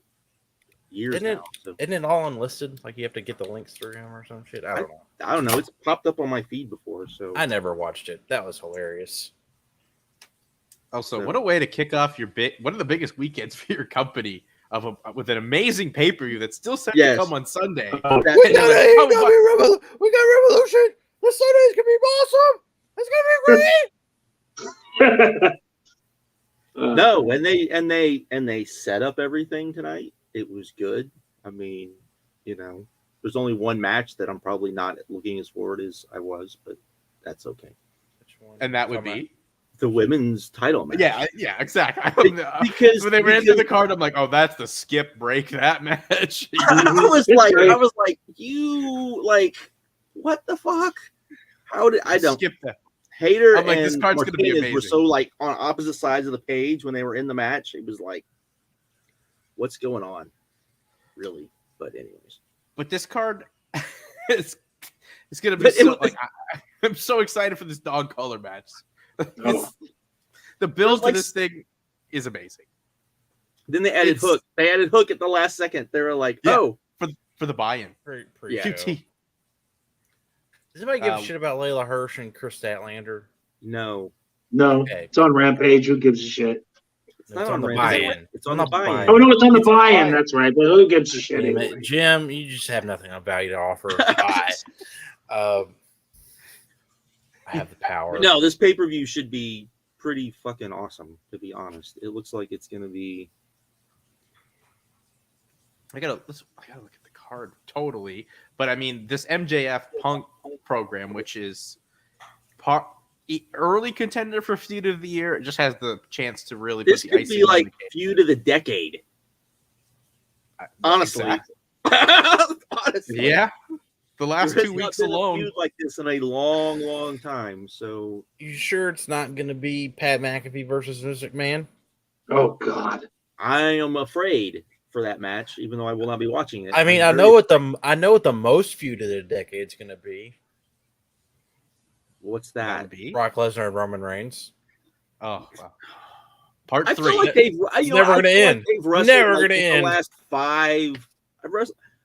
Years now. Isn't it all unlisted? Like you have to get the links through him or some shit? I don't know. I don't know. It's popped up on my feed before, so I never watched it. That was hilarious. Also, what a way to kick off one of the biggest weekends for your company with an amazing pay-per-view that's still set to come on Sunday. We got AEW we got Revolution. This Sunday's gonna be awesome. It's gonna be great. No, and they set up everything tonight. It was good. I mean, there's only one match that I'm probably not looking as forward as I was, but that's okay. And that would be the women's title match. Yeah, exactly. Because when they ran through the card, I'm like, oh, that's the skip break that match. I was like, you what the fuck? How did I don't skip that? Hater I'm like, and this card's Martinez gonna be amazing. were so like on opposite sides of the page when they were in the match. It was like, what's going on, really? But anyways, but this card is gonna be so I'm so excited for this dog collar match. The build to this thing is amazing. Then they added Hook. They added Hook at the last second. They were like, for the buy-in. QT. Does anybody give a shit about Layla Hirsch and Chris Statlander? No. Okay. It's on Rampage. Who gives a shit? It's not on the buy-in. It's on the buy-in. Oh no, it's on the buy-in. That's right. But who gives a shit? Anyway? Jim, you just have nothing of value to offer. Bye. I have the power. No, this pay-per-view should be pretty fucking awesome, to be honest. It looks like it's gonna be. I gotta look at the card totally, but I mean this MJF Punk program, which is early contender for feud of the year, it just has the chance to really. This put the could be like feud of the decade. Honestly, yeah. The last 2 weeks alone, feud like this in a long, long time. So, you sure it's not going to be Pat McAfee versus Vince McMahon? Oh God, I am afraid for that match, even though I will not be watching it. I mean, I know what the most feud of the decade is going to be. What's that? Brock Lesnar and Roman Reigns. Oh, wow. Part I 3. feel like they've never going to end. Never going to the end. last 5. I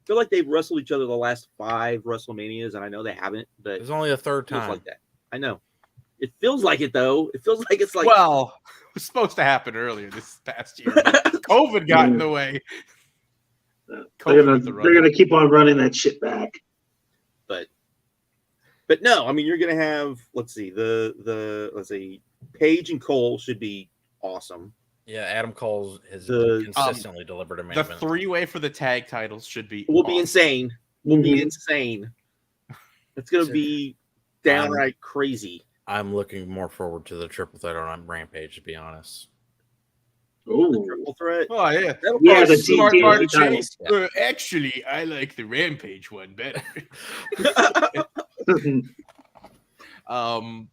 feel like they've wrestled each other the last 5 WrestleManias, and I know they haven't, but There's only a third it feels time. like that. I know. It feels like it though. It feels like it's like Well, it was supposed to happen earlier this past year. But COVID got in the way. They're gonna keep on running that shit back. But no, I mean you're gonna have let's see Paige and Cole should be awesome. Yeah, Adam Cole has consistently delivered a main The event. 3-way for the tag titles should be insane. Will be insane. It's gonna be downright crazy. I'm looking more forward to the triple threat on Rampage, to be honest. The triple threat. Oh yeah, Yeah, the smart TNT Chase. Yeah. Actually, I like the Rampage one better.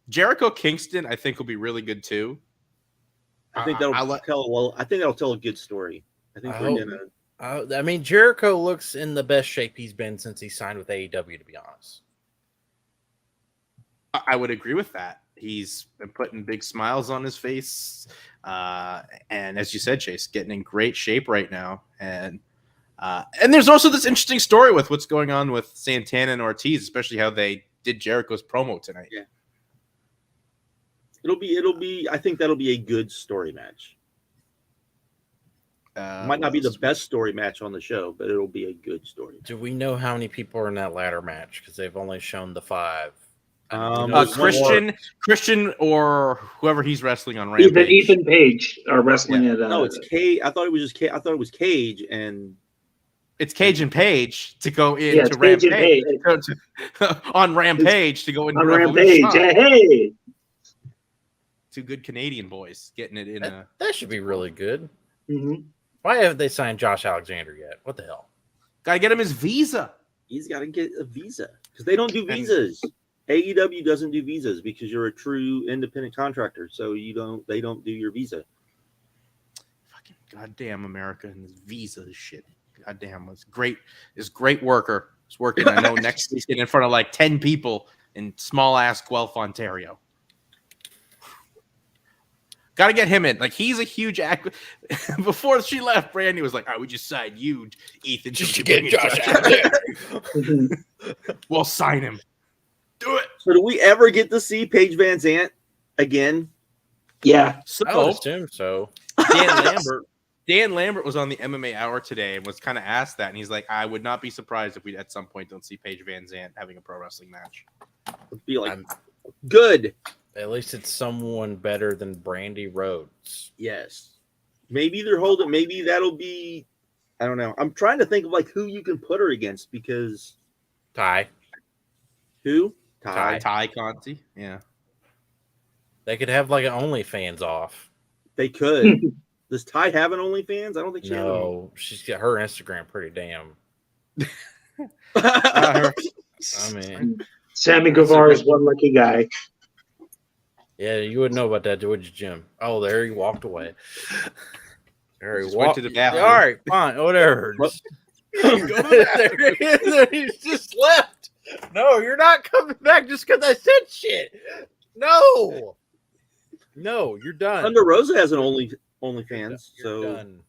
Jericho Kingston, I think will be really good too. I think that'll tell a good story. I think we're gonna. I mean, Jericho looks in the best shape he's been since he signed with AEW, to be honest. I would agree with that. He's been putting big smiles on his face. And as you said, Chase, getting in great shape right now. And there's also this interesting story with what's going on with Santana and Ortiz, especially how they did Jericho's promo tonight. Yeah. It'll be. I think that'll be a good story match. Might not be the best story match on the show, but it'll be a good story. Do we know how many people are in that ladder match? Because they've only shown the 5. Christian or whoever he's wrestling on Rampage. Ethan Page are wrestling at. No, it's Cage. I thought it was Cage and. It's Cage and Page to go into Rampage. On Rampage to go into Rampage. Hey. 2 good Canadian boys getting it in. That should be really good. Mm-hmm. Why haven't they signed Josh Alexander yet? What the hell? Gotta get him his visa. He's got to get a visa because they don't do visas. AEW doesn't do visas because you're a true independent contractor, so they don't do your visa. Fucking goddamn America and this visa shit. Goddamn, it's great. This great worker. He's working. I know next he's getting in front of like 10 people in small ass Guelph, Ontario. Got to get him in. Like he's a huge act. Before she left, Brandy was like, "I would just sign you, Ethan, just to get Josh out there." We'll sign him. Do it. So do we ever get to see Paige Van Zant again? Yeah. So I would assume so. Dan Lambert was on the MMA Hour today and was kind of asked that, and he's like, "I would not be surprised if we at some point don't see Paige Van Zant having a pro wrestling match." It'd be like good. At least it's someone better than Brandy Rhodes. Yes. Maybe they're holding. Maybe that'll be. I don't know. I'm trying to think of like who you can put her against because Ty. Who? Ty Conti. Yeah. They could have like an OnlyFans off. They could. Does Ty have an OnlyFans? I don't think she has. No, she's got her Instagram pretty damn. I mean, Sammy Guevara is one lucky guy. Yeah, you wouldn't know about that, would you, Jim? Oh, there he walked away. There he went to the bathroom. All right, fine, whatever. He's just left. No, you're not coming back just because I said shit. No, you're done. Thunder Rosa has an OnlyFans, so done.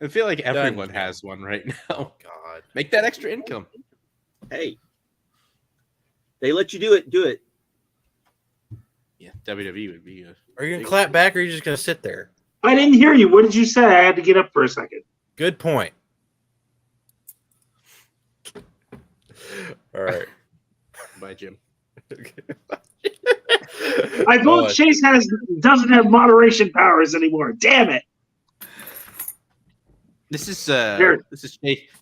I feel like everyone has one right now. Oh God, make that extra income. Hey, they let you do it. Do it. Yeah, WWE would be. Are you gonna clap back, or are you just gonna sit there? I didn't hear you. What did you say? I had to get up for a second. Good point. All right. Bye, Jim. I vote Chase doesn't have moderation powers anymore. Damn it. This is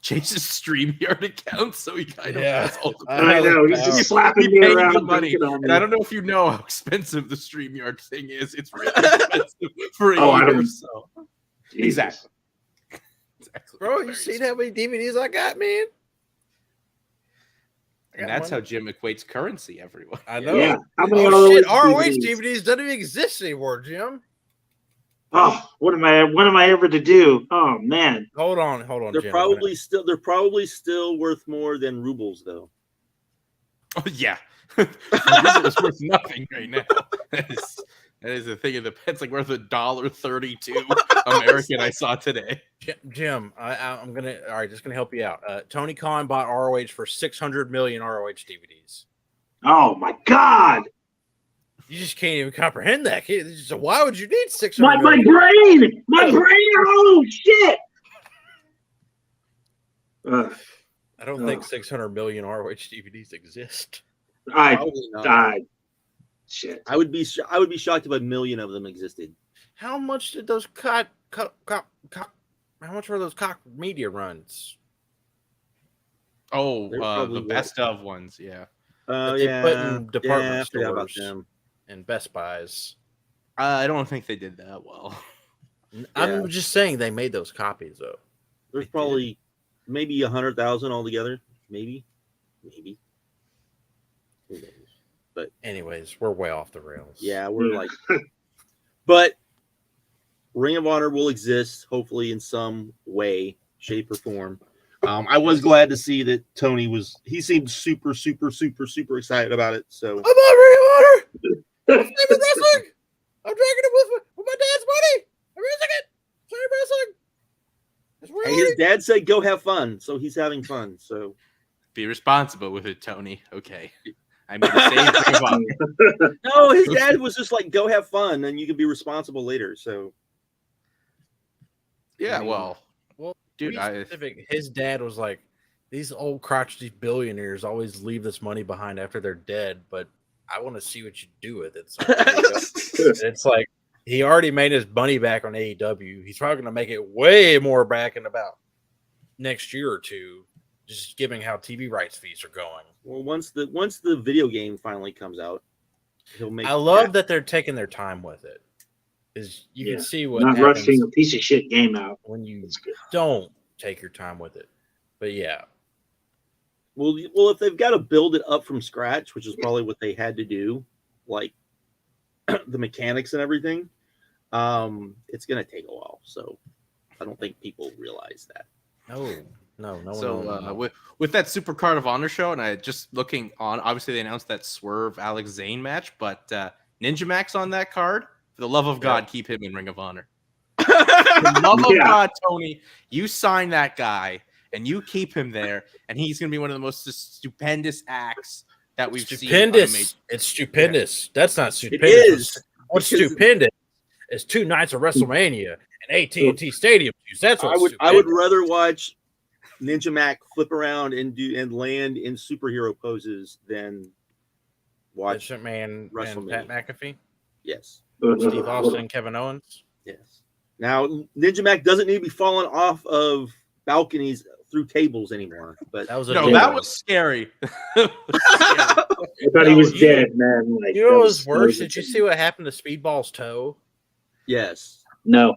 Chase's StreamYard account, so he kind of has I know he's just slapping me around money. And I don't know if you know how expensive the StreamYard thing is. It's really expensive for a year. So exactly. Bro, you seen how many DVDs I got, man? And that's how Jim equates currency, everyone. I know. Yeah. How many ROH DVDs doesn't even exist anymore, Jim? Oh, what am I ever to do? Oh man. Hold on. They're Jim, probably still worth more than rubles, though. Oh yeah. Rubles is worth nothing right now. That is the thing of the it's like worth $1.32 American I saw today. Jim, I'm gonna just gonna help you out. Tony Khan bought ROH for 600 million ROH DVDs. Oh my God! You just can't even comprehend that. So why would you need 600? My brain! Oh shit! I don't think 600 million ROH DVDs exist. Shit. I would be shocked if 1 million of them existed. How much did those how much were those cock media runs? Oh, the best of ones, yeah. They put in department stores about them. And Best Buys. I don't think they did that well. I'm just saying they made those copies though. There's probably maybe 100,000 altogether. Maybe. Who knows? But anyways, we're way off the rails. Yeah, we're like, but Ring of Honor will exist hopefully in some way, shape, or form. I was glad to see that Tony he seemed super excited about it. So I'm on Ring of Honor. I'm wrestling. I'm dragging it with my dad's money. I'm using it. Sorry, wrestling. And his dad said, "Go have fun," so he's having fun. So be responsible with it, Tony. Okay. I mean, the same thing. No, his dad was just like, "Go have fun, and you can be responsible later." So yeah, well, dude, his dad was like, "These old crotchety billionaires always leave this money behind after they're dead, but I want to see what you do with it." So it's like he already made his money back on AEW. He's probably going to make it way more back in about next year or two, just given how TV rights fees are going. Well, once the video game finally comes out, he'll make. I love that they're taking their time with it. Is you can see what not happens rushing a piece of shit game out when you don't take your time with it. But yeah. Well, if they've got to build it up from scratch, which is probably what they had to do, like the mechanics and everything, it's going to take a while. So I don't think people realize that. No. So with that Super Card of Honor show, and I just looking on, obviously they announced that Swerve Alex Zane match, but Ninja Max on that card. For the love of God, keep him in Ring of Honor. For the love of God, Tony, you sign that guy. And you keep him there, and he's going to be one of the most stupendous acts that we've seen. It's stupendous. Yeah. That's not stupendous. It is. What's stupendous is 2 nights of WrestleMania and AT&T Stadium. That's what I would rather watch Ninja Mac flip around and land in superhero poses than watch WrestleMania and Pat McAfee. Yes. Steve Austin and Kevin Owens. Yes. Now Ninja Mac doesn't need to be falling off of balconies through tables anymore, but that was scary. I thought he was dead, man. Like, you know what was worse? Did you see what happened to Speedball's toe? Yes. No.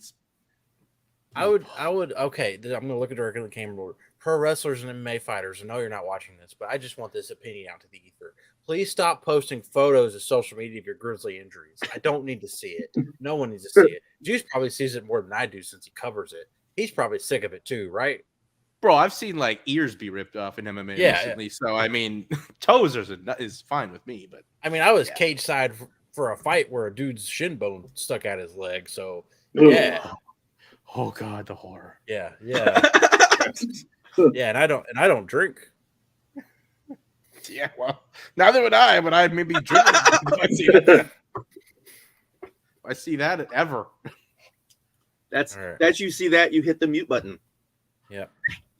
I would. Okay, I'm gonna look at directly at the camera. Pro wrestlers and MMA fighters. I know you're not watching this, but I just want this opinion out to the ether. Please stop posting photos of social media of your grisly injuries. I don't need to see it. No one needs to see it. Juice probably sees it more than I do since he covers it. He's probably sick of it too, right? Bro, I've seen like ears be ripped off in MMA recently. So I mean, toes is fine with me, but I mean, I was cage side for a fight where a dude's shin bone stuck out his leg. So yeah. Oh God, the horror. Yeah. Yeah, and I don't drink. Yeah, well, neither would I, but I maybe drink. I see that ever. That's you see that you hit the mute button. Yeah.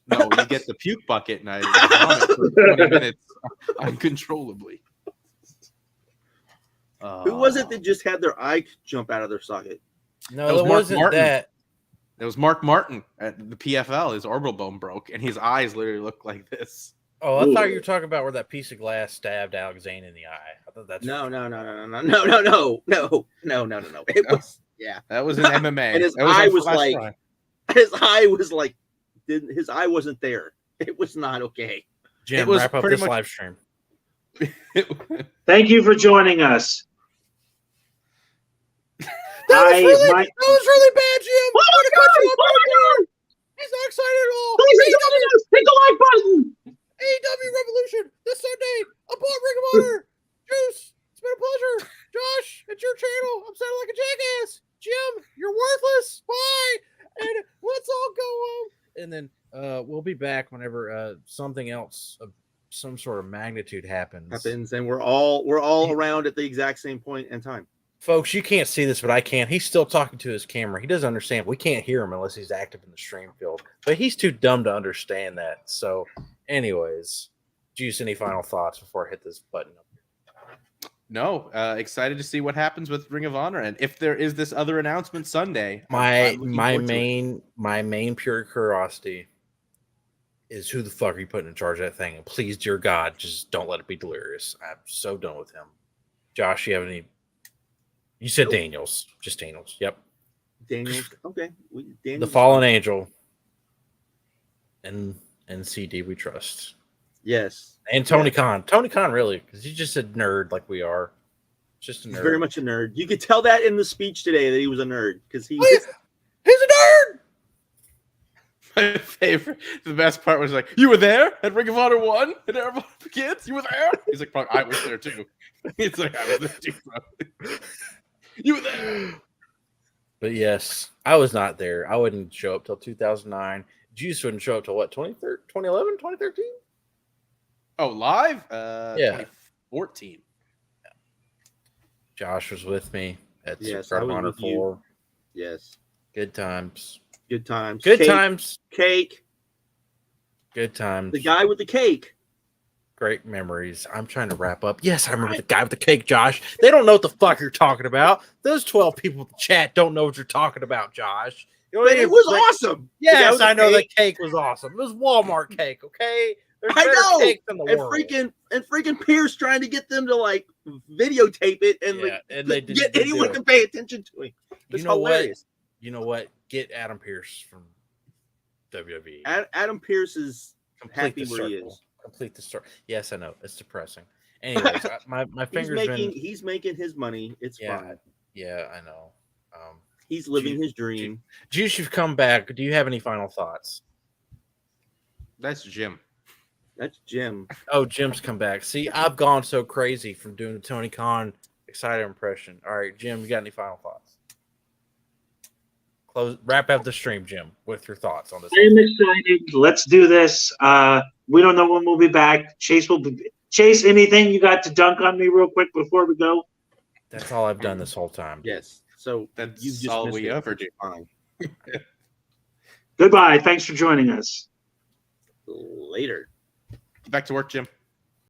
No, you get the puke bucket and I vomit for 20 minutes uncontrollably. Who was it that just had their eye jump out of their socket? No, it wasn't that. It was Mark Martin at the PFL. His orbital bone broke and his eyes literally looked like this. Oh, I thought you were talking about where that piece of glass stabbed Alex Zane in the eye. I thought that's no. It was that was an MMA. And his eye was like his eye wasn't there. It was not okay. Jim, wrap up this live stream. Thank you for joining us. That was really bad, Jim. He's not excited at all. Hit the like button. AEW Revolution this Sunday. I'm on Ring of Honor. Juice, it's been a pleasure. Josh, it's your channel. I'm sounding whenever something else of some sort of magnitude happens. And we're all around at the exact same point in time. Folks, you can't see this, but I can. He's still talking to his camera. He doesn't understand. We can't hear him unless he's active in the stream field. But he's too dumb to understand that. So, anyways, Juice, any final thoughts before I hit this button up? No, excited to see what happens with Ring of Honor, and if there is this other announcement Sunday. My main pure curiosity is who the fuck are you putting in charge of that thing? And please, dear God, just don't let it be Delirious. I'm so done with him. Josh, you have any? You said Daniels, just Daniels. Yep, Daniels. Okay, Daniels. The Fallen Angel, and CD we trust. Yes. And Tony Khan. Tony Khan, really, because he's just a nerd like we are. Just a nerd. He's very much a nerd. You could tell that in the speech today that he was a nerd because he's a nerd. My favorite, the best part was like, "You were there at Ring of Honor 1 and everybody kids. You were there." He's like, "I was there too." It's like, "I was there too, bro." You were there. But yes, I was not there. I wouldn't show up till 2009. Juice wouldn't show up till what, 2011, 2013? Oh, live? Yeah. 2014. Josh was with me at Yes, Ring of Honor 4. Yes. Good times. Good times. Good Cake, times. Cake. Good times. The guy with the cake. Great memories. I'm trying to wrap up. Yes, I remember the guy with the cake, Josh. They don't know what the fuck you're talking about. Those 12 people in the chat don't know what you're talking about, Josh. But it was awesome. Yes, I know the cake was awesome. It was Walmart cake, okay? There's I know. Cakes in the and world. freaking Pierce trying to get them to like videotape it and they didn't get anyone to pay attention to him. It's hilarious. You know what? Get Adam Pearce from WWE. Adam Pearce is Complete happy the where he circle. is. Complete the story. Yes, I know. It's depressing. Anyways, my fingers he's making his money. It's fine. Yeah, I know. He's living his dream. Juice, you've come back. Do you have any final thoughts? That's Jim. That's Jim. Oh, Jim's come back. See, I've gone so crazy from doing the Tony Khan excited impression. All right, Jim, you got any final thoughts? Wrap up the stream, Jim, with your thoughts on this. I'm excited. Let's do this. We don't know when we'll be back. Chase, anything you got to dunk on me real quick before we go? That's all I've done this whole time. Yes. So that's all we ever do. Fine. Goodbye. Thanks for joining us. Later. Back to work, Jim.